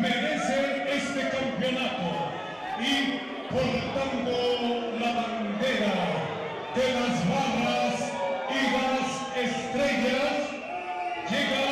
merece este campeonato y portando la bandera de las barras y las estrellas llega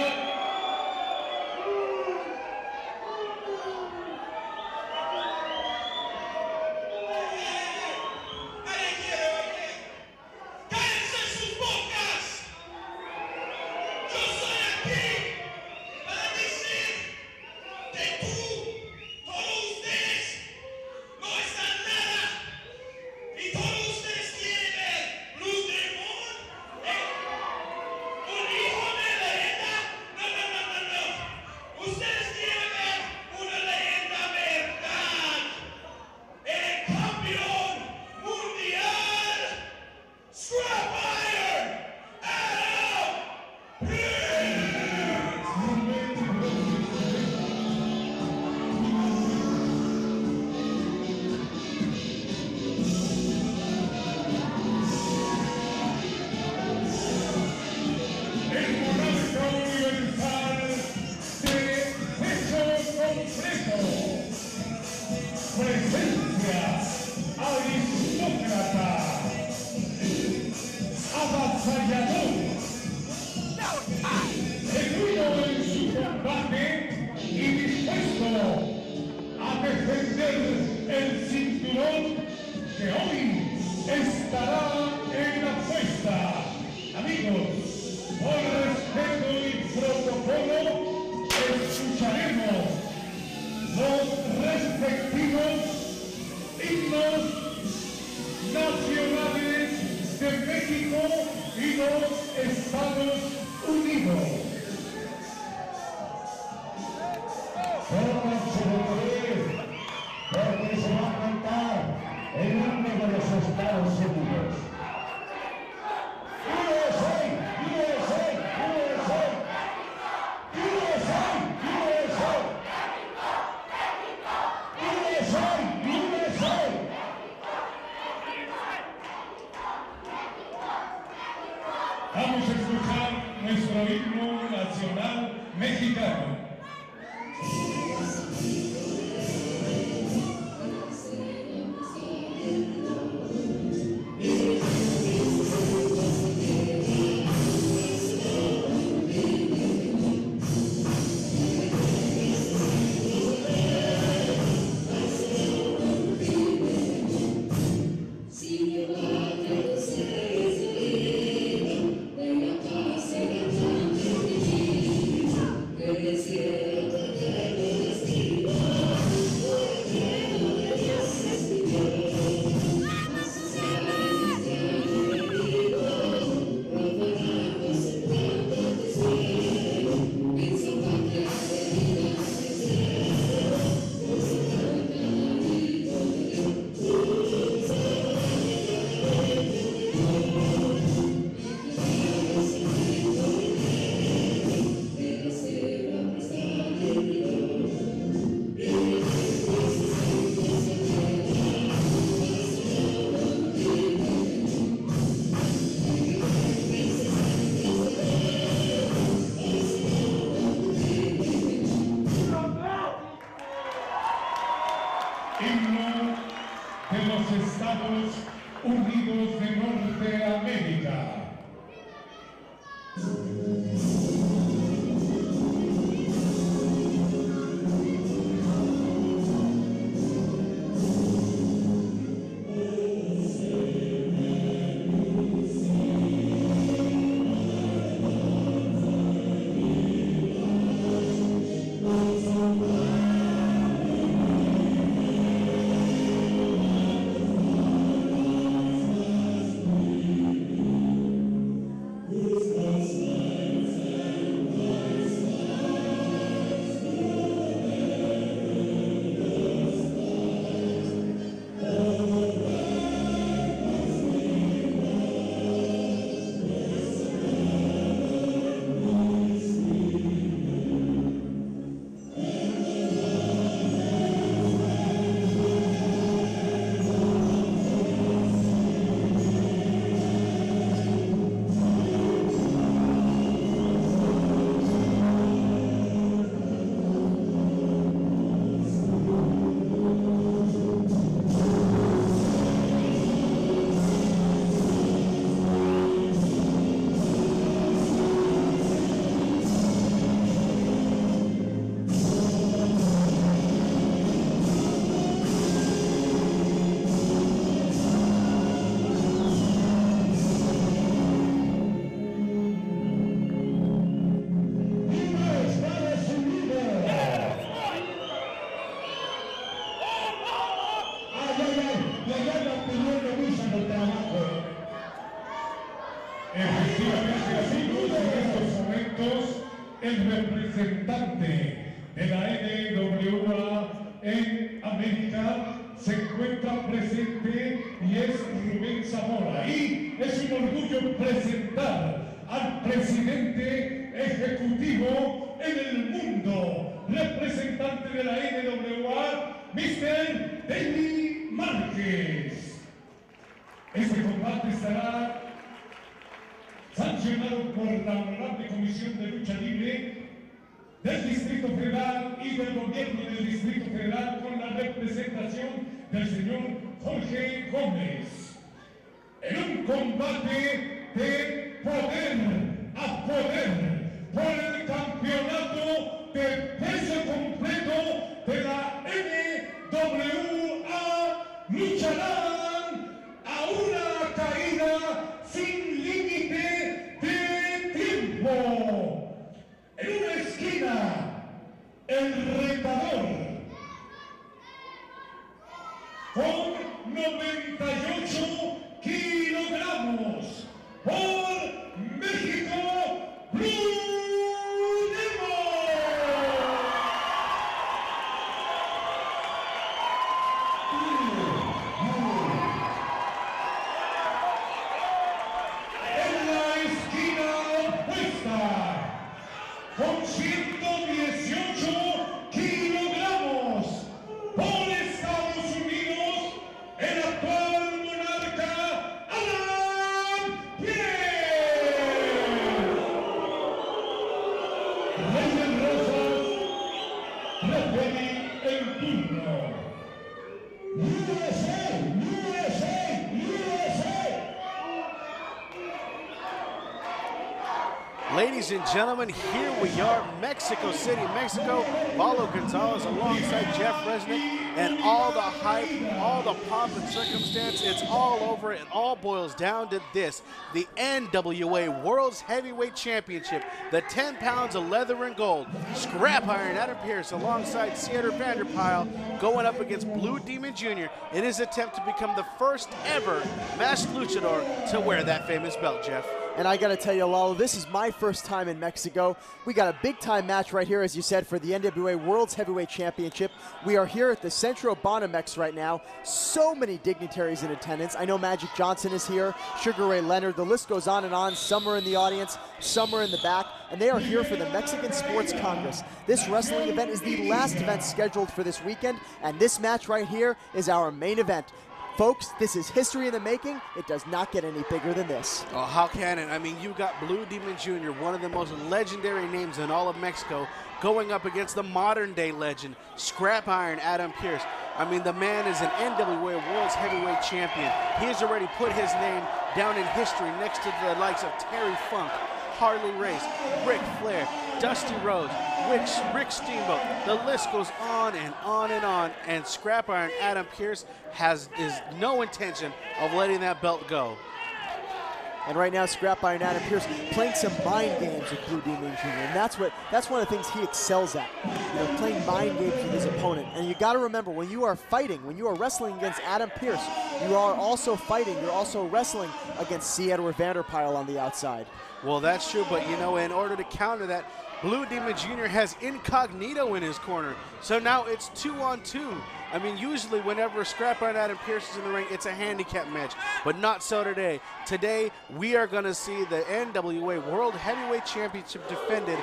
nacionales de México y los Estados Unidos. Porque se va a cantar el himno de los Estados Unidos. USA, USA, USA, USA, USA, USA, USA. Vamos a escuchar nuestro himno nacional mexicano. Estados Unidos de Norteamérica. NWA en América se encuentra presente y es Rubén Zamora. Y es un orgullo presentar al presidente ejecutivo en el mundo, representante de la NWA, Mr. David Márquez. Este combate estará sancionado por la Honorable Comisión de Lucha Libre del Distrito Federal y del Gobierno del Distrito Federal con la representación del señor Jorge Gómez. En un combate de poder a poder por el campeonato de peso completo de la NWA, lucharán a una caída sin límite de tiempo. En una esquina, el retador con 98 kilogramos por México, Blue con 118 kilogramos por Estados Unidos, el actual monarca Alan Pierce. Reyes Rosas, referee el turno. USA, USA, USA. Ladies and gentlemen, here we are, Mexico City, Mexico. Paulo Gonzalez alongside Jeff Resnick, and all the hype, all the pomp and circumstance, it's all over. It all boils down to this: the NWA World's Heavyweight Championship, the 10 pounds of leather and gold. Scrap Iron Adam Pearce alongside C.Edward Vander Pyle going up against Blue Demon Jr. in his attempt to become the first ever masked luchador to wear that famous belt, Jeff. And I got to tell you, Lalo, this is my first time in Mexico. We got a big-time match right here, as you said, for the NWA World's Heavyweight Championship. We are here at the Centro Banamex right now. So many dignitaries in attendance. I know Magic Johnson is here, Sugar Ray Leonard. The list goes on and on. Some are in the audience, some are in the back, and they are here for the Mexican Sports Congress. This wrestling event is the last event scheduled for this weekend, and this match right here is our main event. Folks, this is history in the making. It does not get any bigger than this. Oh, how can it? I mean, you got Blue Demon Jr., one of the most legendary names in all of Mexico, going up against the modern-day legend, Scrap Iron Adam Pearce. I mean, the man is an NWA World's Heavyweight Champion. He has already put his name down in history next to the likes of Terry Funk, Harley Race, Ric Flair, Dusty Rhodes, Rick Steamboat. The list goes on and on and on, and Scrap Iron Adam Pearce is no intention of letting that belt go. And right now, Scrap Iron Adam Pearce playing some mind games with Blue Demon Jr. And that's one of the things he excels at. You know, playing mind games with his opponent. And you got to remember, when you are fighting, when you are wrestling against Adam Pearce, you are also fighting, you're also wrestling against C.Edward Vander Pyle on the outside. Well, that's true, but you know, in order to counter that, Blue Demon Jr. has Incognito in his corner. So now it's 2-on-2. I mean, usually whenever Scrap Iron Adam Pearce is in the ring, it's a handicap match, but not so today. Today, we are going to see the NWA World Heavyweight Championship defended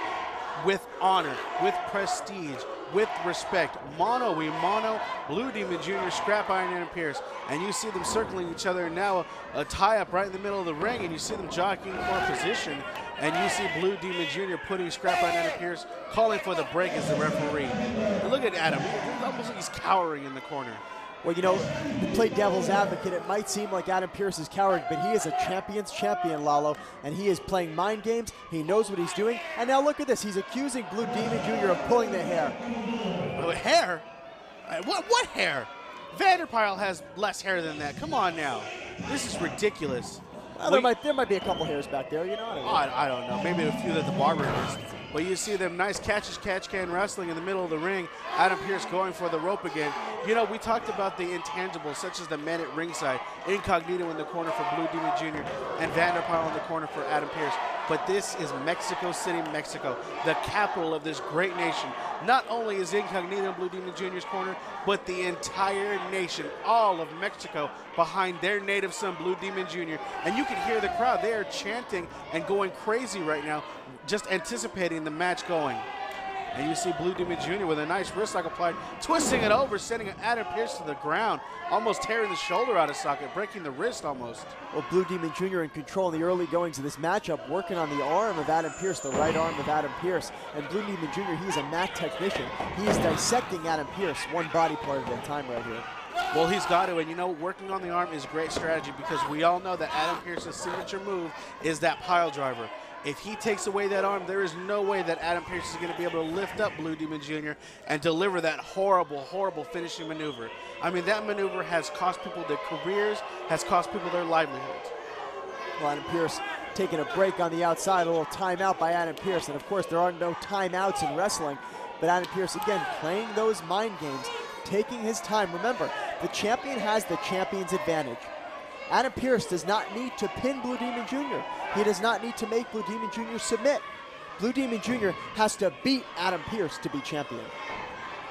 with honor, with prestige, with respect. Mano a mano, Blue Demon Jr., Scrap Iron Adam Pearce. And you see them circling each other, and now a tie-up right in the middle of the ring, and you see them jockeying for position. And you see Blue Demon Jr. putting Scrap Iron Adam Pearce, calling for the break as the referee. And look at Adam. It's almost like he's cowering in the corner. Well, you know, to play devil's advocate, it might seem like Adam Pearce is cowering, but he is a champion's champion, Lalo, and he is playing mind games. He knows what he's doing. And now look at this. He's accusing Blue Demon Jr. of pulling the hair. Hair? What hair? Vander Pyle has less hair than that. Come on now. This is ridiculous. Well, there might be a couple hairs back there, you know. I don't know. Maybe a few that the barber has. But you see them nice catch-as-catch-can wrestling in the middle of the ring. Adam Pearce going for the rope again. You know, we talked about the intangibles, such as the men at ringside. Incognito in the corner for Blue Demon Jr. and Vander Pyle in the corner for Adam Pearce. but this is Mexico City, Mexico, the capital of this great nation. Not only is Incognito in Blue Demon Jr.'s corner, but the entire nation, all of Mexico, behind their native son, Blue Demon Jr. And you can hear the crowd. They are chanting and going crazy right now, just anticipating the match going. And you see Blue Demon Jr. with a nice wrist lock applied, twisting it over, sending Adam Pearce to the ground, almost tearing the shoulder out of socket, breaking the wrist almost. Well, Blue Demon Jr. in control in the early goings of this matchup, working on the arm of Adam Pearce, the right arm of Adam Pearce. And Blue Demon Jr., he's a mat technician. He is dissecting Adam Pearce, one body part at a time right here. Well, he's got to, and you know, working on the arm is a great strategy because we all know that Adam Pearce's signature move is that pile driver. If he takes away that arm, there is no way that Adam Pearce is going to be able to lift up Blue Demon Jr. and deliver that horrible, horrible finishing maneuver. I mean, that maneuver has cost people their careers, has cost people their livelihoods. Well, Adam Pearce taking a break on the outside, a little timeout by Adam Pearce. And of course, there are no timeouts in wrestling. But Adam Pearce, again, playing those mind games, taking his time. Remember, the champion has the champion's advantage. Adam Pearce does not need to pin Blue Demon Jr. He does not need to make Blue Demon Jr. submit. Blue Demon Jr. has to beat Adam Pearce to be champion.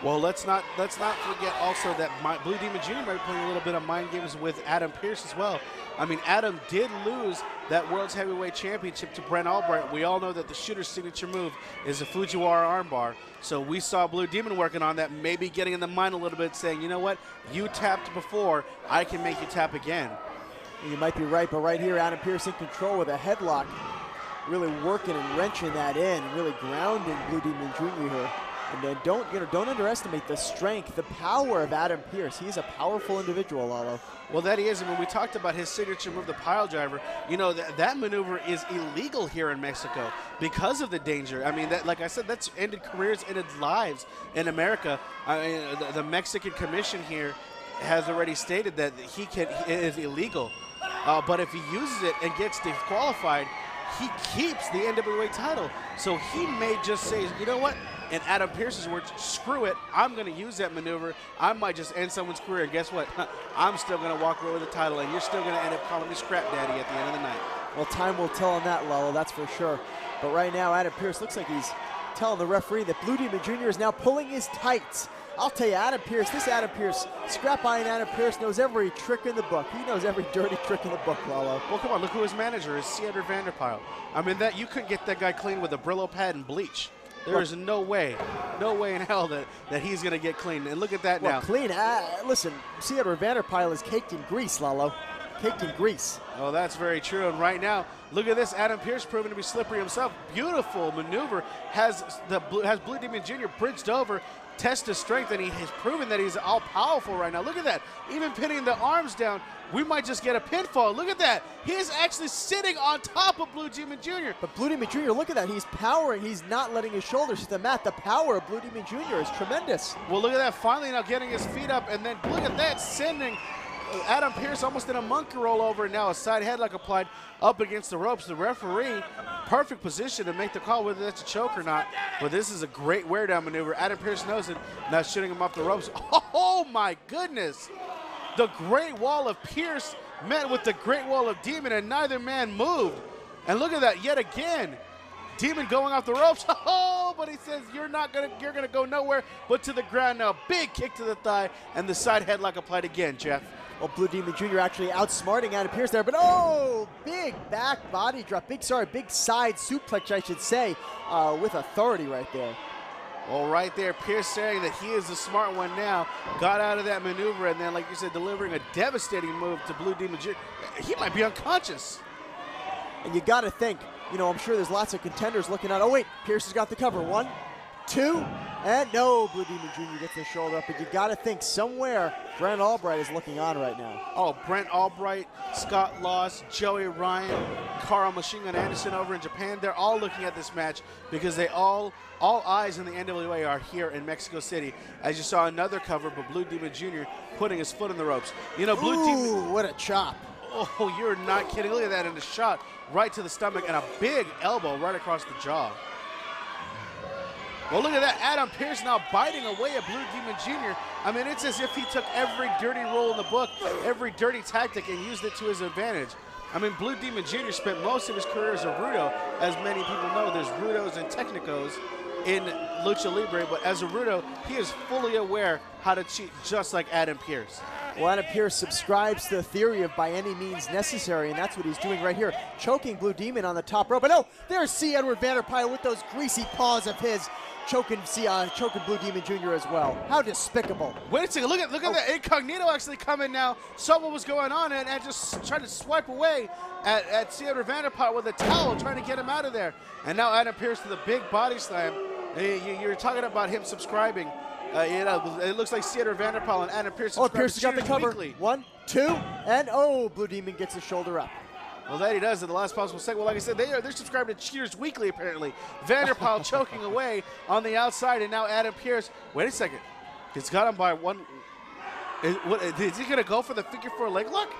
Well, let's not forget also that Blue Demon Jr. might be playing a little bit of mind games with Adam Pearce as well. I mean, Adam did lose that World's Heavyweight Championship to Brent Albright. We all know that the shooter's signature move is a Fujiwara armbar. So we saw Blue Demon working on that, maybe getting in the mind a little bit, saying, you know what, you tapped before, I can make you tap again. You might be right, but right here, Adam Pearce in control with a headlock, really working and wrenching that in, really grounding Blue Demon Jr. here. And then don't underestimate the strength, the power of Adam Pearce. He's a powerful individual, Lalo. Well, that he is, and when we talked about his signature move, the pile driver, you know, that maneuver is illegal here in Mexico because of the danger. I mean, that, like I said, that's ended careers, ended lives in America. I mean, the Mexican commission here has already stated that it is illegal. But if he uses it and gets disqualified, he keeps the NWA title. So he may just say, you know what? In Adam Pearce's words, screw it. I'm going to use that maneuver. I might just end someone's career. And guess what? I'm still going to walk away with the title, and you're still going to end up calling me Scrap Daddy at the end of the night. Well, time will tell on that, Lalo, that's for sure. But right now, Adam Pearce looks like he's telling the referee that Blue Demon Jr. is now pulling his tights. I'll tell you, Adam Pearce, Scrap Iron Adam Pearce knows every trick in the book. He knows every dirty trick in the book, Lalo. Well, come on, look who his manager is, C.Edward Vander. I mean, you couldn't get that guy clean with a Brillo pad and bleach. There is no way in hell that he's going to get clean. And look at that now. Clean, listen, C.Edward Vander is caked in grease, Lalo. Caked in grease. Oh, that's very true. And right now, look at this. Adam Pearce proving to be slippery himself. Beautiful maneuver. Has Blue Demon Jr. bridged over, test his strength, and he has proven that he's all-powerful right now. Look at that. Even pinning the arms down, we might just get a pinfall. Look at that. He is actually sitting on top of Blue Demon Jr. But Blue Demon Jr., look at that. He's powering. He's not letting his shoulders hit the mat. The power of Blue Demon Jr. is tremendous. Well, look at that. Finally now getting his feet up, and then look at that, sending Adam Pearce almost in a monkey roll over, and now a side headlock applied up against the ropes. The referee, perfect position to make the call whether that's a choke or not. But this is a great wear down maneuver. Adam Pearce knows it, now shooting him off the ropes. Oh my goodness. The Great Wall of Pearce met with the Great Wall of Demon, and neither man moved. And look at that yet again. Demon going off the ropes. Oh, but he says you're gonna go nowhere but to the ground now. Big kick to the thigh, and the side headlock applied again, Jeff. Well, Blue Demon Jr. actually outsmarting Adam Pearce there, but oh, big back body drop, big side suplex, I should say, with authority right there. Well, right there, Pearce saying that he is the smart one now, got out of that maneuver, and then, like you said, delivering a devastating move to Blue Demon Jr. He might be unconscious. And you got to think, you know, I'm sure there's lots of contenders looking at, oh wait, Pearce has got the cover. 1, 2, and no, Blue Demon Jr. gets the shoulder up, but you got to think somewhere Brent Albright is looking on right now. Oh, Brent Albright, Scott Loss, Joey Ryan, Carl Machine Gun Anderson over in Japan, they're all looking at this match because they all eyes in the NWA are here in Mexico City. As you saw another cover, but Blue Demon Jr. putting his foot in the ropes. You know, Blue Demon. What a chop. Oh, you're not kidding. Look at that in the shot right to the stomach and a big elbow right across the jaw. Well, look at that. Adam Pearce now biting away at Blue Demon Jr. I mean, it's as if he took every dirty rule in the book, every dirty tactic, and used it to his advantage. I mean, Blue Demon Jr. spent most of his career as a Rudo. As many people know, there's Rudos and Technicos in Lucha Libre, but as a Rudo, he is fully aware how to cheat, just like Adam Pearce. Well, Adam Pearce subscribes to the theory of by any means necessary, and that's what he's doing right here, choking Blue Demon on the top rope. But no, there's C. Edward Vander Pyle with those greasy paws of his, choking Blue Demon Jr. as well. How despicable. Wait a second, look at that Incognito actually coming now, saw what was going on and just tried to swipe away at C. Edward Vander Pyle with a towel, trying to get him out of there. And now Adam Pearce with a big body slam. You're talking about him subscribing. It looks like C. Edward Vander Pyle and Adam Pearce. Oh, Pearce got the cover. Weekly. 1, 2, and oh, Blue Demon gets his shoulder up. Well, that he does at the last possible second. Well, like I said, they're subscribed to Cheaters Weekly, apparently. Vander Pyle choking away on the outside, and now Adam Pearce. Wait a second. He's got him by one. Is he going to go for the figure 4 leg lock?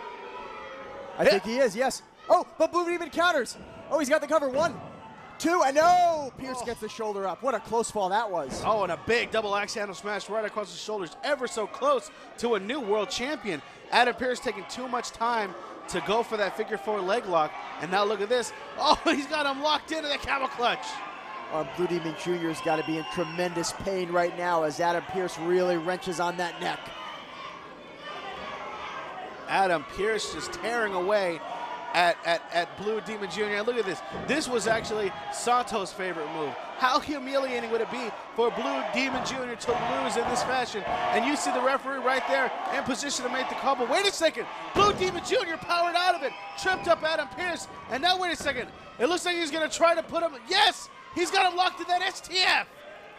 I think he is, yes. Oh, but Blue Demon counters. Oh, he's got the cover. 1, 2, and no! Pearce gets the shoulder up. What a close fall that was. Oh, and a big double axe handle smash right across the shoulders, ever so close to a new world champion. Adam Pearce taking too much time to go for that figure 4 leg lock, and now look at this. Oh, he's got him locked into the camel clutch. Blue Demon Jr.'s got to be in tremendous pain right now as Adam Pearce really wrenches on that neck. Adam Pearce just tearing away at Blue Demon Jr. And look at this. This was actually Santo's favorite move. How humiliating would it be for Blue Demon Jr. to lose in this fashion? And you see the referee right there in position to make the call. But wait a second. Blue Demon Jr. powered out of it. Tripped up Adam Pearce. And now wait a second. It looks like he's going to try to put him. Yes! He's got him locked in that STF.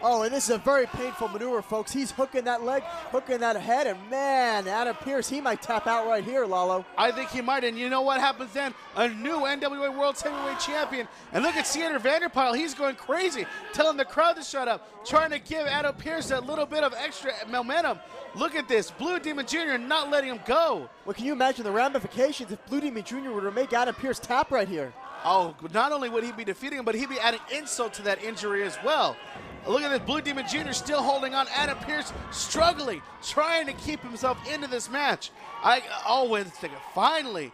Oh, and this is a very painful maneuver, folks. He's hooking that leg, hooking that head, and man, Adam Pearce, he might tap out right here, Lalo. I think he might, and you know what happens then? A new NWA World Heavyweight Champion. And look at C. Edward Vander Pyle. He's going crazy, telling the crowd to shut up, trying to give Adam Pearce a little bit of extra momentum. Look at this. Blue Demon Jr. not letting him go. Well, can you imagine the ramifications if Blue Demon Jr. were to make Adam Pearce tap right here? Oh, not only would he be defeating him, but he'd be adding insult to that injury as well. Look at this, Blue Demon Jr. still holding on. Adam Pearce struggling, trying to keep himself into this match. Oh, wait a second. Finally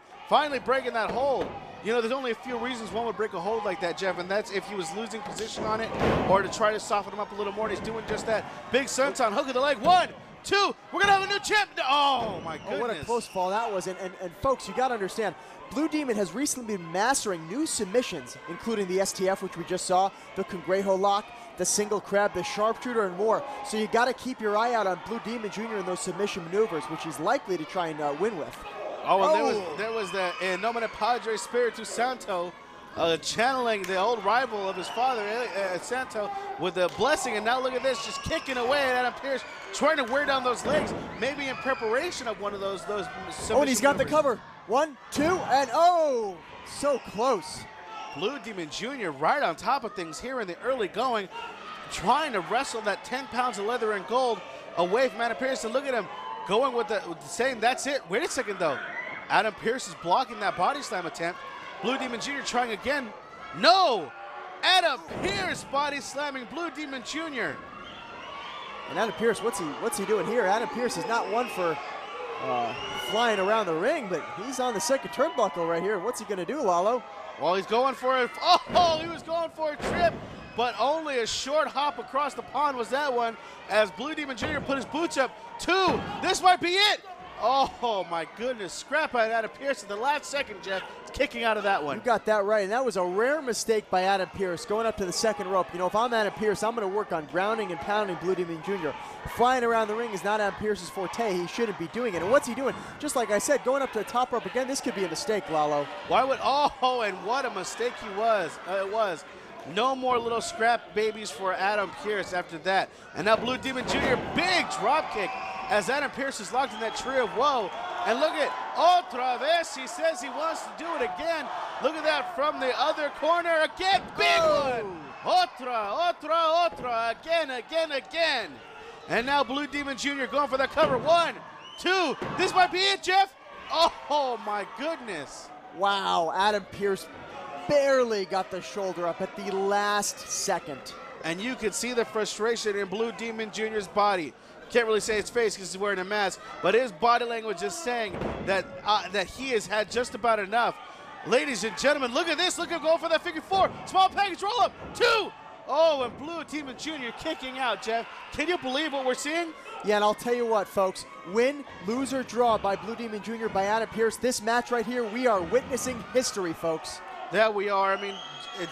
breaking that hold. You know, there's only a few reasons one would break a hold like that, Jeff, and that's if he was losing position on it or to try to soften him up a little more, and he's doing just that. Big senton, hook of the leg. 1, 2, we're going to have a new champ. Oh, my goodness. Oh, what a close fall that was. And folks, you got to understand, Blue Demon has recently been mastering new submissions, including the STF, which we just saw, the Congrejo lock, the single crab, the sharpshooter, and more. So you got to keep your eye out on Blue Demon Jr. in those submission maneuvers, which he's likely to try and win with. Oh, and there was the En Nomine Padre Spiritu Santo channeling the old rival of his father, Santo, with the blessing. And now look at this, just kicking away at Adam Pearce, trying to wear down those legs, maybe in preparation of one of those submission Oh, and he's got maneuvers. the cover. 1, 2, and oh, so close. Blue Demon Jr. right on top of things here in the early going, trying to wrestle that 10 pounds of leather and gold away from Adam Pearce. And look at him going with saying that's it. Wait a second, though. Adam Pearce is blocking that body slam attempt. Blue Demon Jr. trying again. No! Adam Pearce body slamming Blue Demon Jr. And Adam Pearce, what's he doing here? Adam Pearce is not one for flying around the ring, but he's on the second turnbuckle right here. What's he going to do, Lalo? Well, he's going for it. Oh, he was going for a trip, but only a short hop across the pond was that one as Blue Demon Jr. put his boots up. 2, this might be it. Oh, my goodness. Scrap out Adam Pearce at the last second, Jeff. Kicking out of that one. You got that right, and that was a rare mistake by Adam Pearce going up to the second rope. You know, if I'm Adam Pearce, I'm going to work on grounding and pounding Blue Demon Jr. Flying around the ring is not Adam Pearce's forte. He shouldn't be doing it. And what's he doing? Just like I said, going up to the top rope again, this could be a mistake, Lalo. Why would, oh, and what a mistake it was. No more little scrap babies for Adam Pearce after that. And now Blue Demon Jr., big drop kick as Adam Pearce is locked in that tree of woe. And look at, otra vez, he says he wants to do it again. Look at that from the other corner. Again, big one. Otra, again. And now Blue Demon Jr. going for the cover. 1, 2, this might be it, Jeff. Oh, my goodness. Wow, Adam Pearce barely got the shoulder up at the last second. And you can see the frustration in Blue Demon Jr.'s body. Can't really say his face because he's wearing a mask, but his body language is saying that that he has had just about enough. Ladies and gentlemen, look at this. Look at him go for that figure four. Small package roll up. 2. Oh, and Blue Demon Jr. kicking out, Jeff. Can you believe what we're seeing? Yeah, and I'll tell you what, folks. Win, lose, or draw by Blue Demon Jr. by Adam Pearce. This match right here, we are witnessing history, folks. There we are. I mean,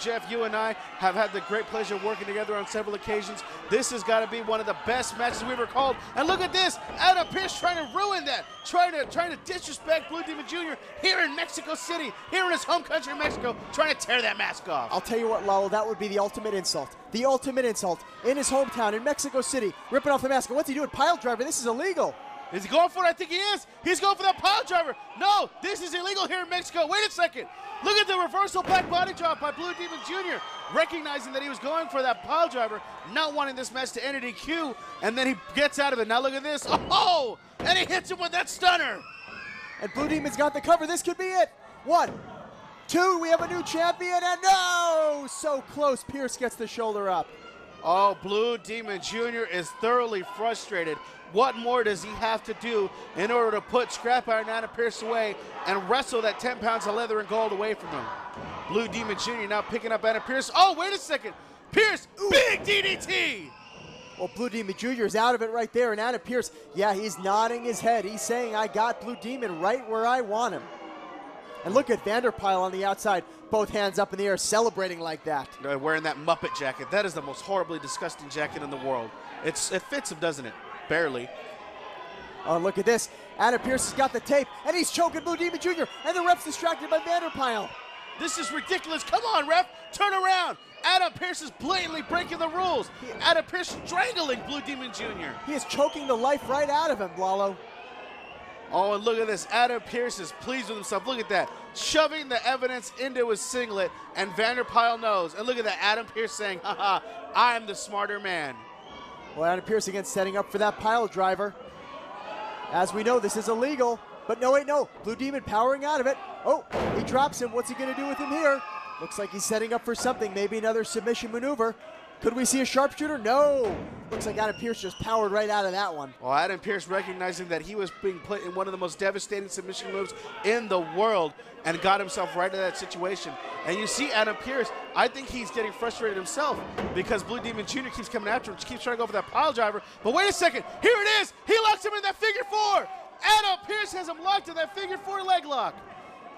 Jeff, you and I have had the great pleasure of working together on several occasions. This has got to be one of the best matches we've ever called. And look at this, Adam Pearce trying to ruin that, trying to disrespect Blue Demon Jr. here in Mexico City, here in his home country of Mexico, trying to tear that mask off. I'll tell you what, Lalo, that would be the ultimate insult. The ultimate insult in his hometown in Mexico City, ripping off the mask. And what's he doing? Pile driver, this is illegal. Is he going for it? I think he is. He's going for that pile driver. No, this is illegal here in Mexico. Wait a second. Look at the reversal back body drop by Blue Demon Jr., recognizing that he was going for that pile driver, not wanting this match to end at DQ, and then he gets out of it. Now look at this. Oh, and he hits him with that stunner. And Blue Demon's got the cover. This could be it. 1, 2, we have a new champion, and no! So close. Pearce gets the shoulder up. Oh, Blue Demon Jr. is thoroughly frustrated. What more does he have to do in order to put Scrap Iron Adam Pearce away and wrestle that 10 pounds of leather and gold away from him? Blue Demon Jr. now picking up Adam Pearce. Oh, wait a second. Pearce, ooh, big DDT. Well, Blue Demon Jr. is out of it right there, and Adam Pearce, yeah, he's nodding his head. He's saying, I got Blue Demon right where I want him. And look at Vander Pyle on the outside, both hands up in the air, celebrating like that. Wearing that Muppet jacket. That is the most horribly disgusting jacket in the world. It fits him, doesn't it? Barely. Oh, look at this. Adam Pearce has got the tape, and he's choking Blue Demon Jr., and the ref's distracted by Vander Pyle. This is ridiculous. Come on, ref. Turn around. Adam Pearce is blatantly breaking the rules. Adam Pearce strangling Blue Demon Jr. He is choking the life right out of him, Lalo. Oh, and look at this. Adam Pearce is pleased with himself. Look at that. Shoving the evidence into his singlet, and Vander Pyle knows. And look at that. Adam Pearce saying, haha, I'm the smarter man. Well, Adam Pearce again setting up for that pile driver. As we know, this is illegal. But no, wait, no. Blue Demon powering out of it. Oh, he drops him. What's he going to do with him here? Looks like he's setting up for something. Maybe another submission maneuver. Could we see a sharpshooter? No. Looks like Adam Pearce just powered right out of that one. Well, Adam Pearce recognizing that he was being put in one of the most devastating submission moves in the world and got himself right in that situation. And you see Adam Pearce, I think he's getting frustrated himself because Blue Demon Jr. keeps coming after him, keeps trying to go for that pile driver. But wait a second, here it is. He locks him in that figure four. Adam Pearce has him locked in that figure four leg lock.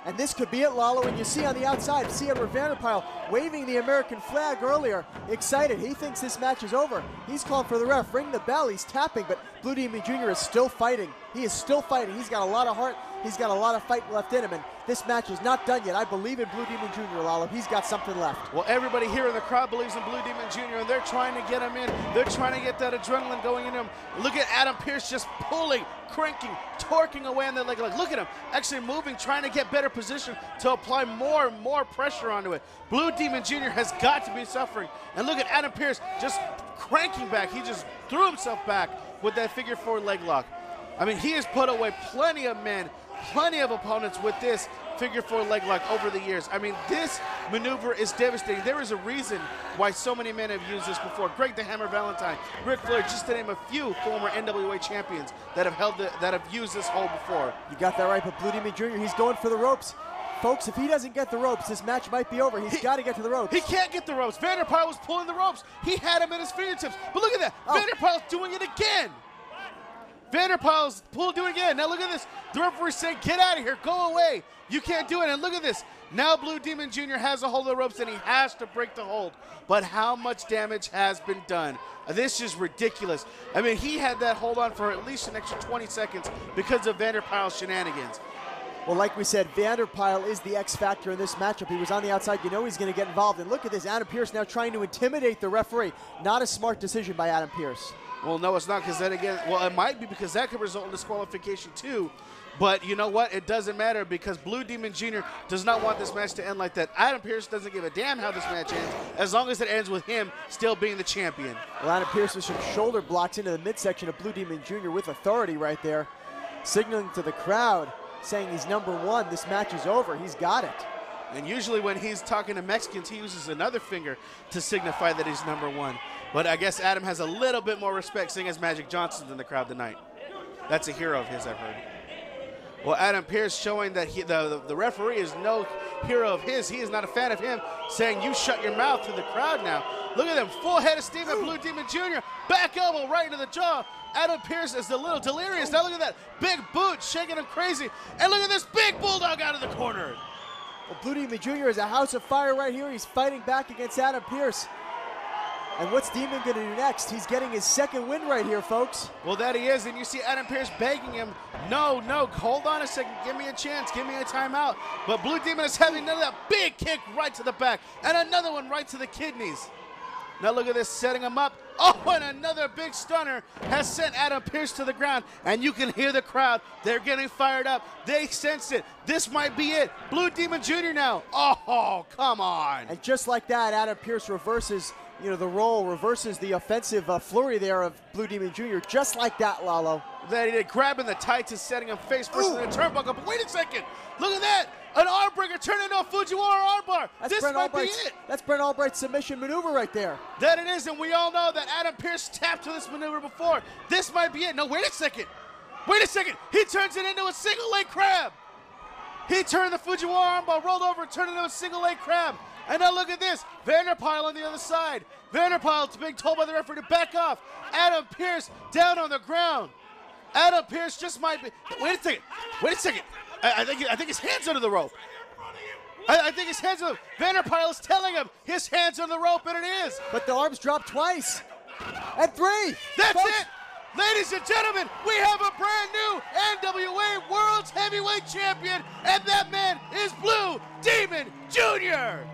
And this could be it, Lalo. And you see on the outside, C.Edward Vander Pyle waving the American flag earlier. Excited. He thinks this match is over. He's calling for the ref. Ring the bell. He's tapping, but Blue Demon Jr. is still fighting. He is still fighting. He's got a lot of heart. He's got a lot of fight left in him. And this match is not done yet. I believe in Blue Demon Jr., Lalo. He's got something left. Well, everybody here in the crowd believes in Blue Demon Jr., and they're trying to get him in. They're trying to get that adrenaline going in him. Look at Adam Pearce just pulling, cranking, torquing away on that leg. Look at him actually moving, trying to get better position to apply more and more pressure onto it. Blue Demon Jr. has got to be suffering. And look at Adam Pearce just cranking back. He just threw himself back with that figure four leg lock. I mean, he has put away plenty of men, plenty of opponents with this figure four leg lock over the years. I mean, this maneuver is devastating. There is a reason why so many men have used this before. Greg the Hammer Valentine, Ric Flair, just to name a few former NWA champions that have used this hold before. You got that right, but Blue Demon Jr., he's going for the ropes. Folks, if he doesn't get the ropes, this match might be over. He's got to get to the ropes. He can't get the ropes. Vander Pyle was pulling the ropes. He had him at his fingertips. But look at that. Oh. Vander Pyle's doing it again. Vander Pyle's doing it again. Now look at this. The referee's saying, get out of here. Go away. You can't do it. And look at this. Now Blue Demon Jr. has a hold of the ropes, and he has to break the hold. But how much damage has been done? This is ridiculous. I mean, he had that hold on for at least an extra 20 seconds because of Vander Pyle's shenanigans. Well, like we said, Vander Pyle is the X factor in this matchup. He was on the outside. You know he's going to get involved. And look at this. Adam Pearce now trying to intimidate the referee. Not a smart decision by Adam Pearce. Well, no, it's not, because then again, well, it might be, because that could result in disqualification too. But you know what? It doesn't matter, because Blue Demon Jr. does not want this match to end like that. Adam Pearce doesn't give a damn how this match ends, as long as it ends with him still being the champion. Well, Adam Pearce with some shoulder blocks into the midsection of Blue Demon Jr. with authority right there, signaling to the crowd, saying he's number one. This match is over. He's got it. And usually when he's talking to Mexicans, he uses another finger to signify that he's number one. But I guess Adam has a little bit more respect, seeing as Magic Johnson's in the crowd tonight. That's a hero of his, I've heard. Well, Adam Pearce showing that the referee is hero of his. He is not a fan of him, saying, "You shut your mouth," to the crowd now. Look at them, full head of steam at Blue Demon Jr. Back elbow right into the jaw. Adam Pearce is a little delirious. Now look at that big boot shaking him crazy. And look at this big bulldog out of the corner. Well, Blue Demon Jr. is a house of fire right here. He's fighting back against Adam Pearce. And what's Demon gonna do next? He's getting his second win right here, folks. Well, that he is, and you see Adam Pearce begging him, no, hold on a second, give me a chance, give me a timeout. But Blue Demon is having another big kick right to the back, and another one right to the kidneys. Now look at this, setting him up. Oh, and another big stunner has sent Adam Pearce to the ground, and you can hear the crowd. They're getting fired up. They sense it. This might be it. Blue Demon Jr. now. Oh, come on. And just like that, Adam Pearce reverses, the role, reverses the offensive flurry there of Blue Demon Jr. Just like that, Lalo. That he did, grabbing the tights and setting him face first in the turnbuckle. But wait a second. Look at that. An arm breaker turning into a Fujiwara armbar. This might be it. That's Brent Albright's submission maneuver right there. That it is, and we all know that Adam Pearce tapped to this maneuver before. This might be it. No, wait a second. Wait a second. He turns it into a single leg crab. He turned the Fujiwara armbar, rolled over, and turned it into a single leg crab. And now look at this. Vander Pyle on the other side. Vander Pyle being told by the referee to back off. Adam Pearce down on the ground. Adam Pearce just might be. Wait a second. Wait a second. I think his hand's under the rope. I think his hands are. Vander Pyle is telling him his hands are on the rope, and it is. But the arms dropped twice. And three. That's it. Ladies and gentlemen, we have a brand new NWA World's Heavyweight Champion, and that man is Blue Demon Jr.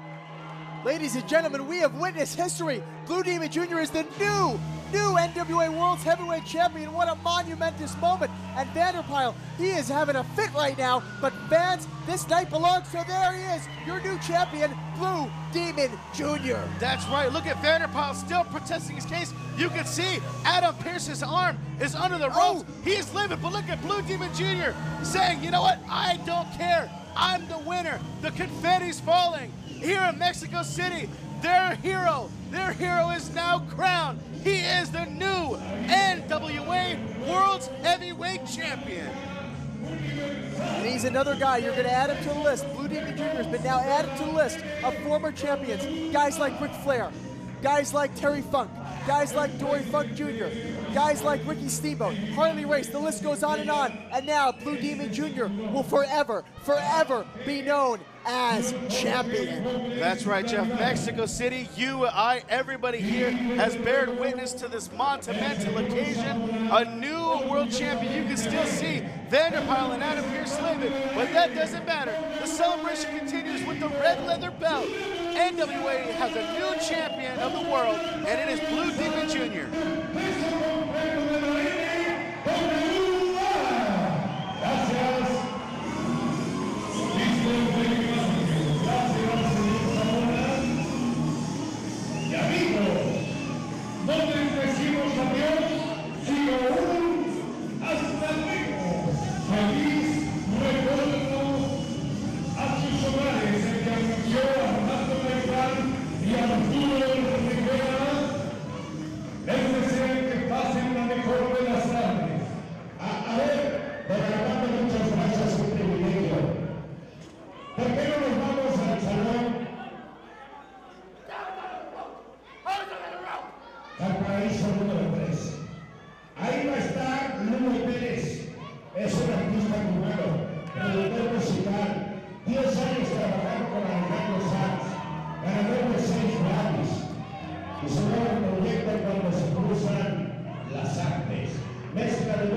Ladies and gentlemen, we have witnessed history. Blue Demon Jr. is the new NWA World's Heavyweight Champion. What a monumentous moment. And Vander Pyle, he is having a fit right now. But fans, this night belongs, so there he is, your new champion, Blue Demon Jr. That's right. Look at Vander Pyle still protesting his case. You can see Adam Pearce's arm is under the ropes. He is living, but look at Blue Demon Jr. saying, you know what? I don't care. I'm the winner. The confetti's falling. Here in Mexico City, their hero is now crowned. He is the new NWA World's Heavyweight Champion. And he's another guy you're going to add him to the list. Blue Demon Jr. has been now added to the list of former champions. Guys like Ric Flair, guys like Terry Funk, guys like Dory Funk Jr., guys like Ricky Steamboat, Harley Race, the list goes on. And now Blue Demon Jr. will forever be known as champion. That's right, Jeff. Mexico City, you, I, everybody here has bared witness to this monumental occasion. A new world champion. You can still see Vander Pyle and Adam Pearce living, but that doesn't matter. The celebration continues with the red leather belt. NWA has a new champion of the world, and it is Blue Demon Jr. Mezcla de